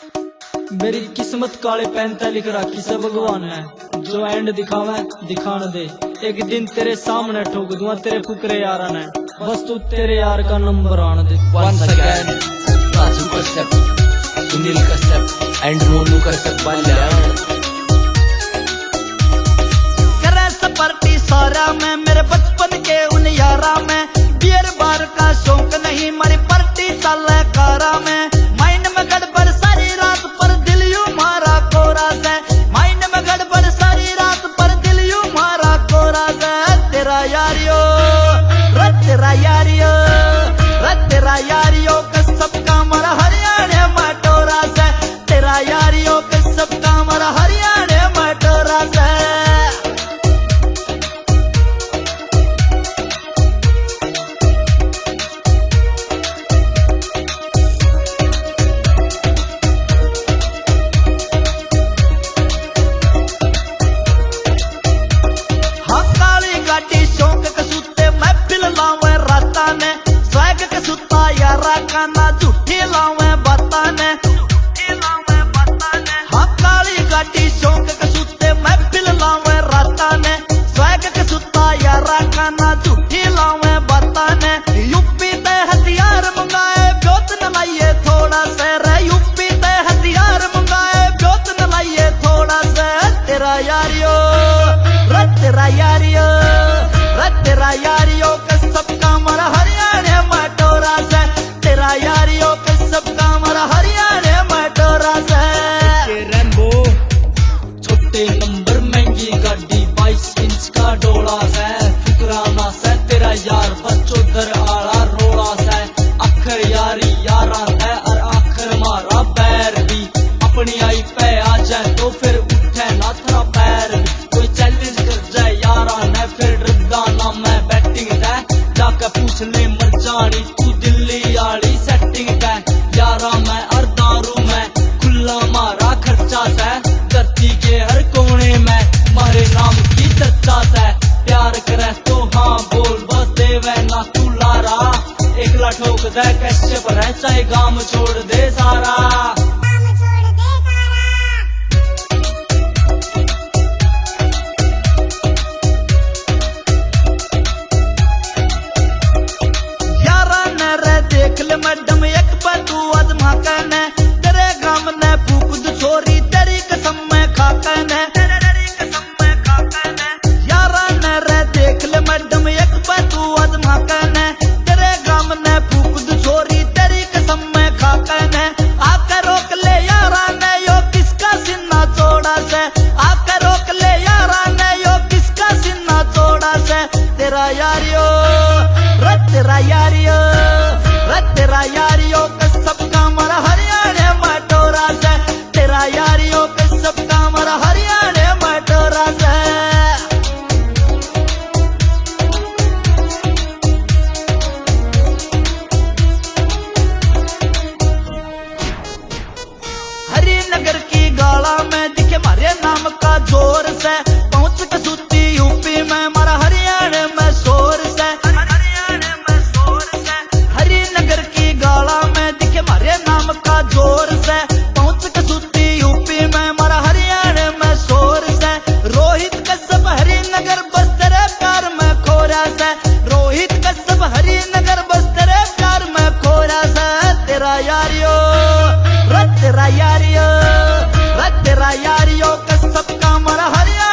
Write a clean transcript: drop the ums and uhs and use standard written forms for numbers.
मेरी किस्मत काले पेन ते लिख राखी से भगवान ने, जो एंड दिखावे दिखान दे। एक दिन तेरे सामने ठोक दूंगा तेरे फुकरे यारा ने, बस तू तेरे यार का नंबर आन दे। Once again, Raju Kashyap, Sunil Kashyap and Monu Kashyap Balyan करे सपार्टी सारा में मेरे बचपन के उन यारा में, बियर बार का शौक नहीं मारी पार्टी चले कारा में। माइंड में गड़बड़ सारी रात पर दिल यूं मारा कोरा से, माइंड में गड़बड़ सारी रात पर दिल यूं मारा कोरा से। तेरा यारियो तेरा यारियो तेरा यारियो कसम का मरा हरियाणा मटोरा से, तेरा यारियो कसम का मरा हरियाणा मटोरा से। हाँ काली गाड़ी शौक कसूते महफिल लावे राता ने, स्वैग कसूता यारा का ना झूठी लावे बाता ने। हाँ काली गाड़ी शौक कसूते महफिल लावे राता ने, स्वैग कसूता यारा का ना झूठी लावे बाता ने। यूपी ते हथियार मंगाए ब्योत न लाइए थोड़ा से रे, यूपी ते हथियार मंगाए ब्योत न लाइए थोड़ा से। तेरा यारियो तेरा यारियो तेरा यारियो कसम का मरा हरियाणा मटोरा से, तेरा यारियो कसम का मरा हरियाणा मटोरा से। रैम्बो छोटे नंबर महंगी गाड़ी 22 इंच का डोला से, फुकराना से तेरा यार बचोदर आला रोड़ा से। आखिर यारी यारा है और आखिर मारा पैर भी, अपनी आई पे आ जाए तो फिर उठे ना थरा पैर भी। कोई चैलेंज कर जाए यारा ने फिर डरदा ना मैं बैटिंग है, जाके पूछ ले मर जानी तू दिल्ली आली सेटिंग है। यारा मैं और दारू में खुला मारा खर्चा से, धरती के हर कोने में मारे नाम की चर्चा से। प्यार करे तो हाँ बोल बस देवे ना तू लारा, एकला ठोक दे कश्यप रह चाहे गाम छोड़ दे सारा। देख ले मैडम एक बार तू आजमा करने, तेरे गांव ने फूक दू छोरी तेरी कसम में खा करने। यारा ने रे देख ले मैडम एक बार तू आजमा करने, तेरे गांव ने फूक दू छोरी तेरी कसम में खा करने। आकर रोक ले यारा ने यो किसका सीना चौड़ा से, आकर रोक ले यारा ने यो किसका सीना चौड़ा से। तेरा यारियो तेरा यारियो तेरा यारियो कसम का मरा हरियाणा मटोरा से, तेरा यारियो कसम का मरा हरियाणा मटोरा से। हरिनगर की गाला में दिखे मारे नाम का जोर से, पहुंच कसूती यूपी में मारा हरियाणा में शोर से। हरिनगर की गाला में दिखे मारे नाम का जोर से, पहुंच कसूती यूपी में मारा हरियाणा में शोर से। रोहित कश्यप हरिनगर बस तेरे प्यार में खोरा से, रोहित कश्यप हरिनगर बस तेरे प्यार में खोरा से। तेरा यारियो तेरा यारियो कसम का मरा हरियाणा